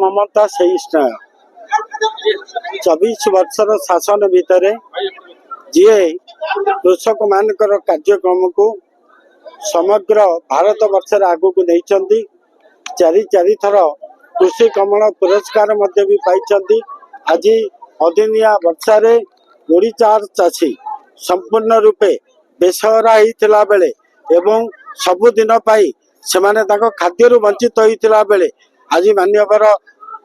ममता से स्नेह 24 वर्षर शासन भितर जी कृषक मान कार्यक्रम को समग्र भारत वर्ष आगु को नहीं चारि थर कृषि कमल पुरस्कार भी पाई। आज अदिनिया वर्षा ओडिशा चाषी संपूर्ण रूपे बेसहारा होता बेले एवं सबुदिन से खाद्य वंचित होता बेले आज माननीय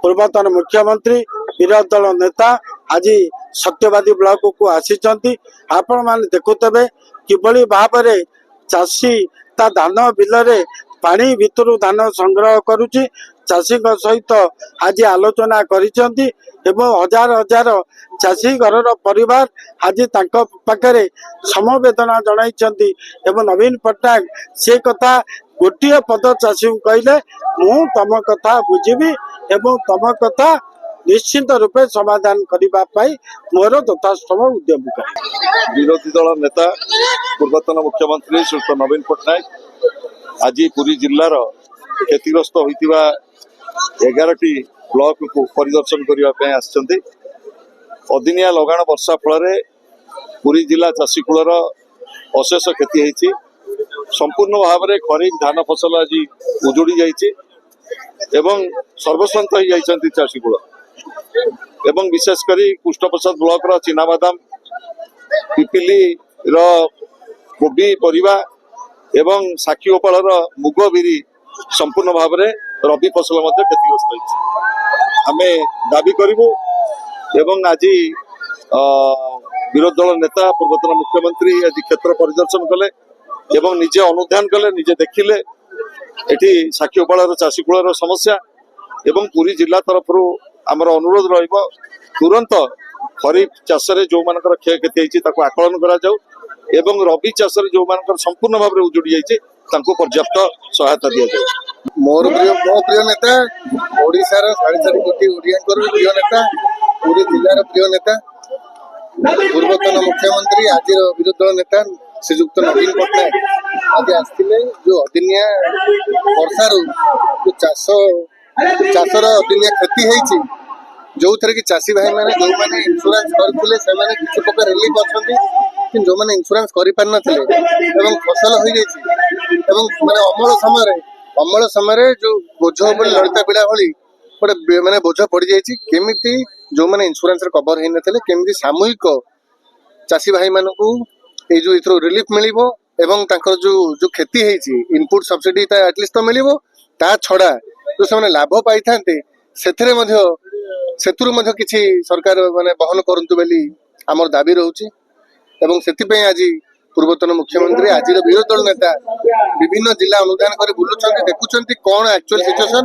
पूर्वतन मुख्यमंत्री विरोधी दल नेता आज सत्यवादी ब्लॉक को आसी आपण मान देखुवे किभली भाव में चाषी ता धान बिलरे पानी भितर धान संग्रह करुच्ची चाषी सहित आज आलोचना करिसेंती एवं हजार हजार चाषी घर परिवार आज पाखे समवेदना जनाइछंती एवं नवीन पट्टनायक से कथा गोटे पद चाषी कहले मु तम कथा बुझीबी एवं तम कथा निश्चिंत रूपे समाधान करने मोर यथासंभव उद्यम कर। विरोधी दल नेता पूर्वतन मुख्यमंत्री श्री नवीन पट्टनायक आज पुरी जिलार क्षतिग्रस्त होता 11टी ब्लॉक को परिदर्शन करने अदिनिया लगाण वर्षा फल पुरी जिला चाषी कूलर अशेष क्षति होती संपूर्ण भाव में खरीफ धान फसल आज उजुड़ी जाइए सर्वस्वांत हो जाती चाषी कूल एवं विशेषकर कृष्णप्रसाद ब्लॉक चिनाबादाम पिपिली कोबी परिवा एवं साक्षीगोपाल मुग बिरी संपूर्ण भाव में रबी फसल क्षतिग्रस्त होती आम दाबी करूँ एवं आज विरोधी दल नेता पूर्वतन मुख्यमंत्री आज क्षेत्र परिदर्शन कले एवं निजे अनुध्यान कले निजे देखिले एटी साक्षीगोपाल चाषी कूलर समस्या एवं पूरी जिला तरफ आमर अनुरोध रहिबो तुरंत खरीफ चाष जो मान क्षय क्षति होती आकलन करा जाऊ एवं रबी चाष जो मान संपूर्ण भाव में उजुड़ी जाइए पर्याप्त सहायता दि जाए। मोर प्रिय नेता ओडिशार 4.5 कोटी ओडियांकर प्रिय नेता पूरी जिलार प्रिय नेता पूर्वतन मुख्यमंत्री आज विरोधी दल नेता श्रीजुक्त नवीन पट्टनायक आज आसते जो अदिनिया वर्षार जो चाषर अदिनिया क्षति होती जो थे कि चाषी भाई मैंने जो मैंने इंश्योरेंस करते किसी प्रकार रिलीफ अच्छा कि जो मैंने इंश्योरेंस कर पार नी फसल हो मैंने अमल समय जो बोझ ललिता पीड़ा भली गोटे मैंने बोझ पड़ जाइए केमी जो मैंने इंश्योरेंस कवर हो नथिले केमी सामूहिक चाषी भाई मान ये जो इथरो रिलीफ मिलिबो एवं तांकर जो क्षति होती इनपुट सब्सिडी एटलिस्ट तो मिलिबो ता छड़ा जो से लाभ पाई था किसी सरकार माने बहन करंतु बेली आमर दाबी रहउची एवं सेतिपई आज पूर्वतन मुख्यमंत्री आज विरोधी दल नेता विभिन्न जिला अनुधान कर बुलुचंती देखुचंती कौन एक्चुअल सिचुएशन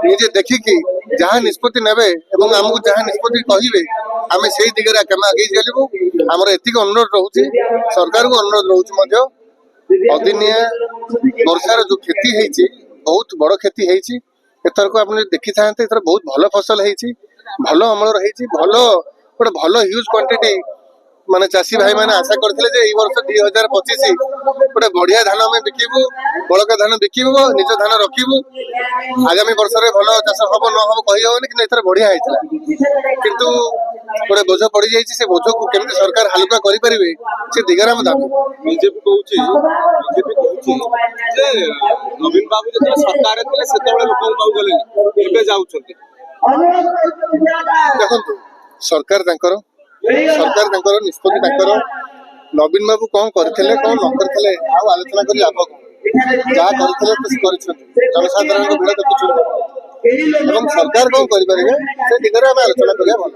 निजे देखिकी जहाँ निष्पत्ति नेबे एवं हमको जहाँ निष्पत्ति कहिबे आमे सेही दिगरे आगे चलबो हमर एतिक अनुरोध रहउची सरकार को अनुरोध रहउची मध्य अदिनिया वर्षार जो क्षति होती बहुत बड़ क्षति होती एथर को आपने देखी था एथर बहुत भल फसल होती भल अमल रही भल गोटे भल ह्यूज क्वांटिटी माने चाषी भाई मैंने आशा करते जे वर्ष 2025 गोटे बढ़िया धान आम बिकबू बड़का धान बिकबू निज धान रखबू आगामी वर्ष में भल चाष हम न हम कहीहबनी कि बढ़िया होता किंतु गोटे बोझ पड़ जाइए से बोझ को केमी सरकार हालुका करें से दिगरे हम दाबी बीजेपी नवीन बाबू जो सरकार देखो सरकार निष्पत्ति नवीन बाबू कौन करते कौन न करते आलोचना कर लाभ जहाँ करते जनसाधारण भिड़ देखुं सरकार कौन करें से दिगरे आम आलोचना करा भल।